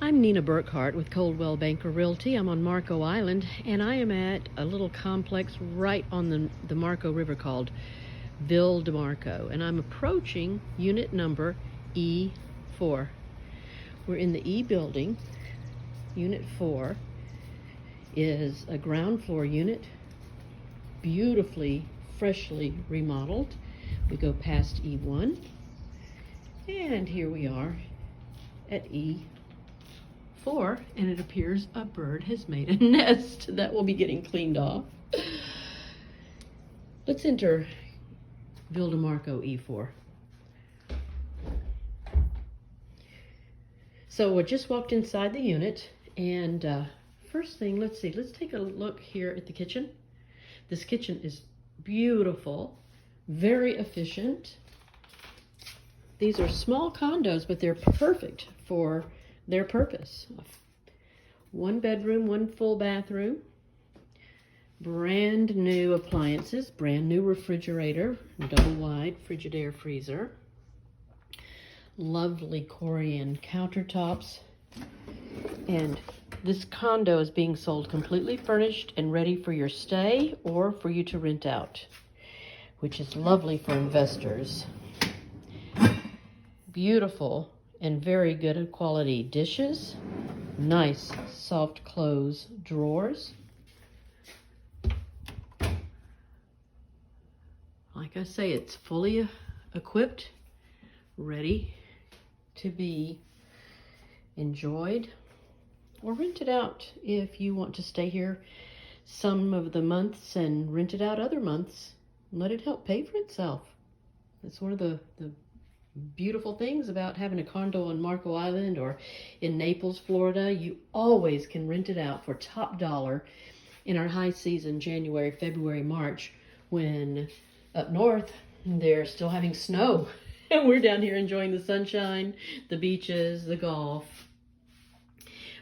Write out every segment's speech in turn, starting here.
I'm Nina Burkhardt with Coldwell Banker Realty. I'm on Marco Island, and I am at a little complex right on the Marco River called Ville De Marco, and I'm approaching unit number E4. We're in the E building. Unit 4 is a ground floor unit, beautifully, freshly remodeled. We go past E1, and here we are at E4, and it appears a bird has made a nest that will be getting cleaned off. Let's enter Ville De Marco E4. So we just walked inside the unit, and first thing, let's take a look here at the kitchen. This kitchen is beautiful, very efficient. These are small condos, but they're perfect for their purpose. One bedroom, one full bathroom, brand new appliances, brand new refrigerator, double wide Frigidaire freezer, lovely Corian countertops, and this condo is being sold completely furnished and ready for your stay or for you to rent out, which is lovely for investors. Beautiful and very good quality dishes, nice soft close drawers. Like I say, it's fully equipped, ready to be enjoyed or rented out if you want to stay here some of the months and rent it out other months. Let it help pay for itself. That's one of the beautiful things about having a condo on Marco Island or in Naples, Florida. You always can rent it out for top dollar in our high season, January, February, March, when up north they're still having snow. And we're down here enjoying the sunshine, the beaches, the golf.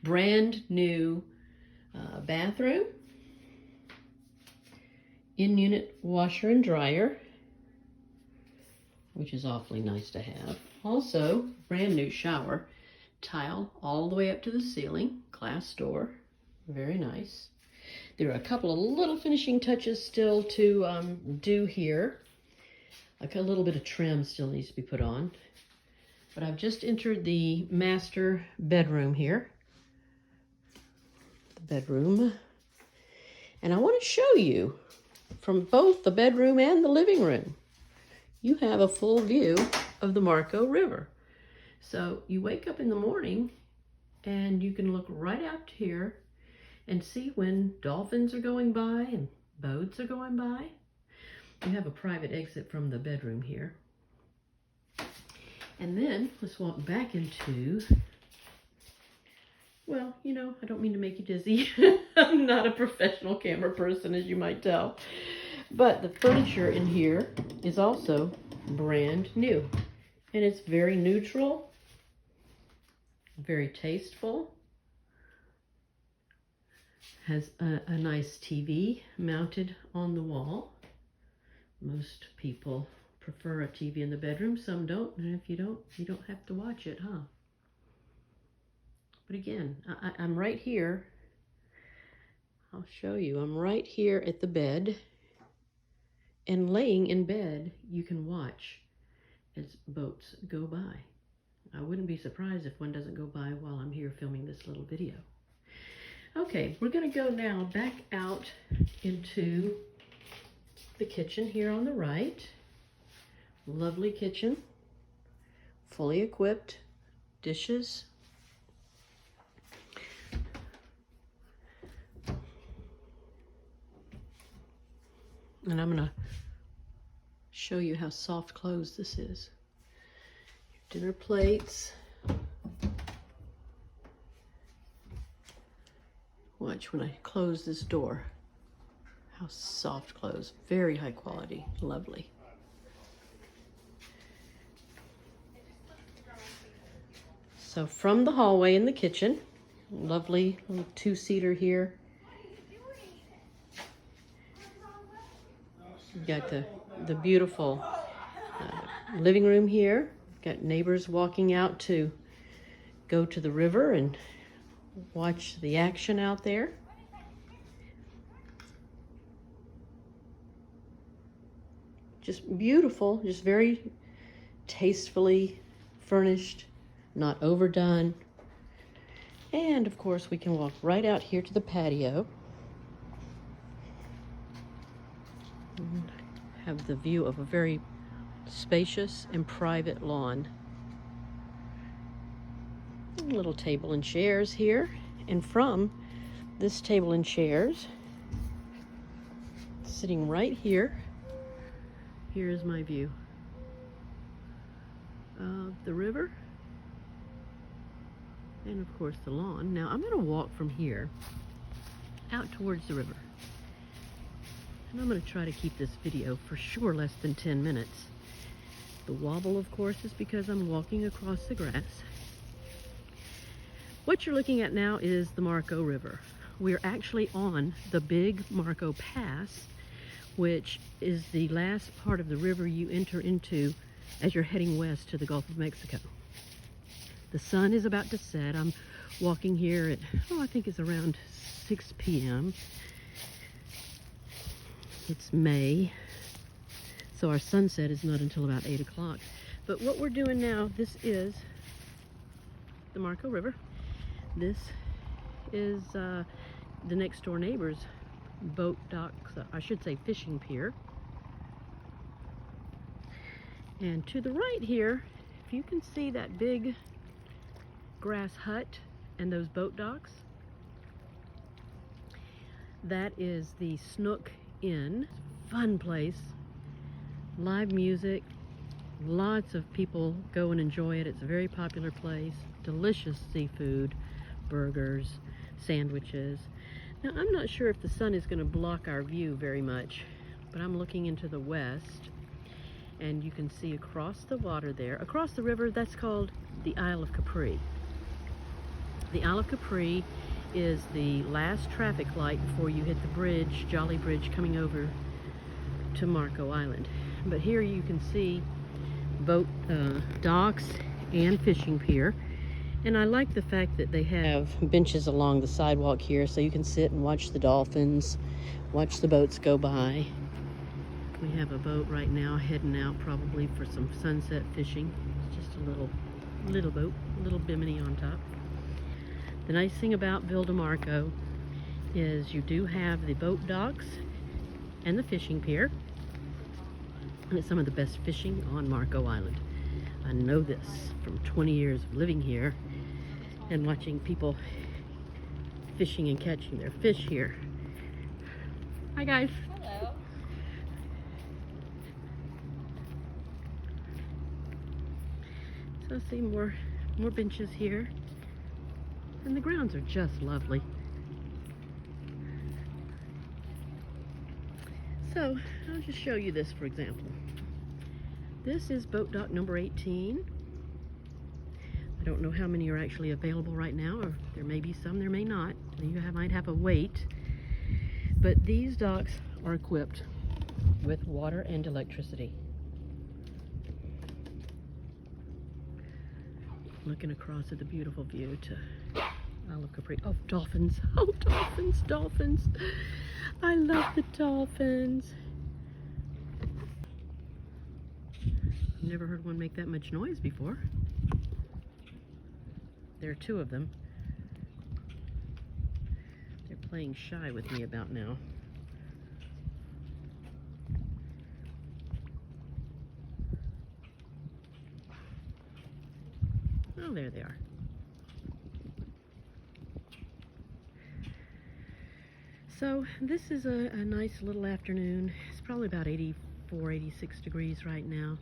Brand new bathroom, in-unit washer and dryer, which is awfully nice to have. Also, brand new shower, tile all the way up to the ceiling, glass door, very nice. There are a couple of little finishing touches still to do here. Like a little bit of trim still needs to be put on. But I've just entered the master bedroom here. The bedroom. And I want to show you from both the bedroom and the living room. You have a full view of the Marco River. So you wake up in the morning and you can look right out here and see when dolphins are going by and boats are going by. You have a private exit from the bedroom here. And then let's walk back into, well, you know, I don't mean to make you dizzy. I'm not a professional camera person, as you might tell. But the furniture in here is also brand new. And it's very neutral, very tasteful. Has a nice TV mounted on the wall. Most people prefer a TV in the bedroom, some don't, and if you don't have to watch it, huh? But again, I'm right here. I'll show you. I'm right here at the bed, and laying in bed, you can watch as boats go by. I wouldn't be surprised if one doesn't go by while I'm here filming this little video. Okay, we're going to go now back out into the kitchen here on the right. Lovely kitchen, fully equipped, dishes. And I'm gonna show you how soft closed this is. Your dinner plates. Watch when I close this door. How soft close, very high quality, lovely. So from the hallway in the kitchen, lovely little two-seater here. You've got the beautiful living room here. Got neighbors walking out to go to the river and watch the action out there. Just beautiful, just very tastefully furnished, not overdone. And of course we can walk right out here to the patio and have the view of a very spacious and private lawn. A little table and chairs here, and from this table and chairs, sitting right here, here is my view of the river and of course the lawn. Now I'm going to walk from here out towards the river, and I'm going to try to keep this video for sure less than 10 minutes. The wobble, of course, is because I'm walking across the grass. What you're looking at now is the Marco River. We're actually on the big Marco Pass, which is the last part of the river you enter into as you're heading west to the Gulf of Mexico. The sun is about to set. I'm walking here at, I think it's around 6 p.m. It's May, so our sunset is not until about 8 o'clock. But what we're doing now, this is the Marco River. This is the next door neighbor's boat docks, I should say fishing pier. And to the right here, if you can see that big grass hut and those boat docks, that is the Snook Inn. Fun place, live music, lots of people go and enjoy it. It's a very popular place, delicious seafood, burgers, sandwiches. Now I'm not sure if the sun is going to block our view very much, but I'm looking into the west and you can see across the water there, across the river, that's called the Isle of Capri. The Isle of Capri is the last traffic light before you hit the bridge, Jolly Bridge, coming over to Marco Island. But here you can see boat docks and fishing pier. And I like the fact that they have benches along the sidewalk here so you can sit and watch the dolphins, watch the boats go by. We have a boat right now heading out probably for some sunset fishing. It's just a little boat, a little bimini on top. The nice thing about Ville De Marco is you do have the boat docks and the fishing pier. And it's some of the best fishing on Marco Island. I know this from 20 years of living here and watching people fishing and catching their fish here. Hi guys. Hello. So see more benches here. And the grounds are just lovely. So I'll just show you this, for example. This is boat dock number 18. I don't know how many are actually available right now, or there may be some, there may not. You might have a wait. But these docks are equipped with water and electricity. Looking across at the beautiful view to Isle of Capri. Oh, dolphins. Oh, dolphins, dolphins. I love the dolphins. Never heard one make that much noise before. There are two of them. They're playing shy with me about now. Oh, there they are. So this is a nice little afternoon. It's probably about 84, 86 degrees right now.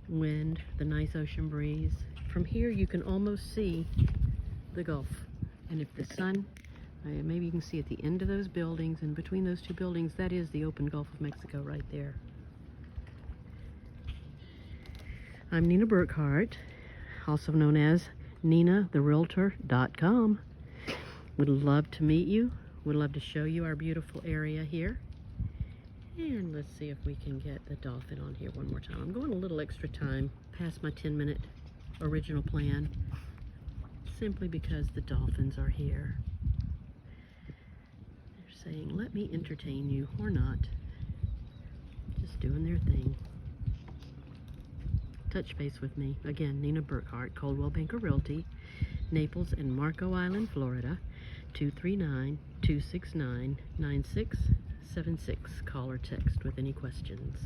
Wind, the nice ocean breeze. From here you can almost see the Gulf. And if the sun, maybe you can see at the end of those buildings, and between those two buildings, that is the open Gulf of Mexico right there. I'm Nina Burkhardt, also known as NinaTheRealtor.com. Would love to meet you. Would love to show you our beautiful area here. And let's see if we can get the dolphin on here one more time. I'm going a little extra time, past my 10-minute original plan, simply because the dolphins are here. They're saying, let me entertain you, or not. Just doing their thing. Touch base with me. Again, Nina Burkhardt, Coldwell Banker Realty, Naples and Marco Island, Florida, 239-269-9676. Call or text with any questions.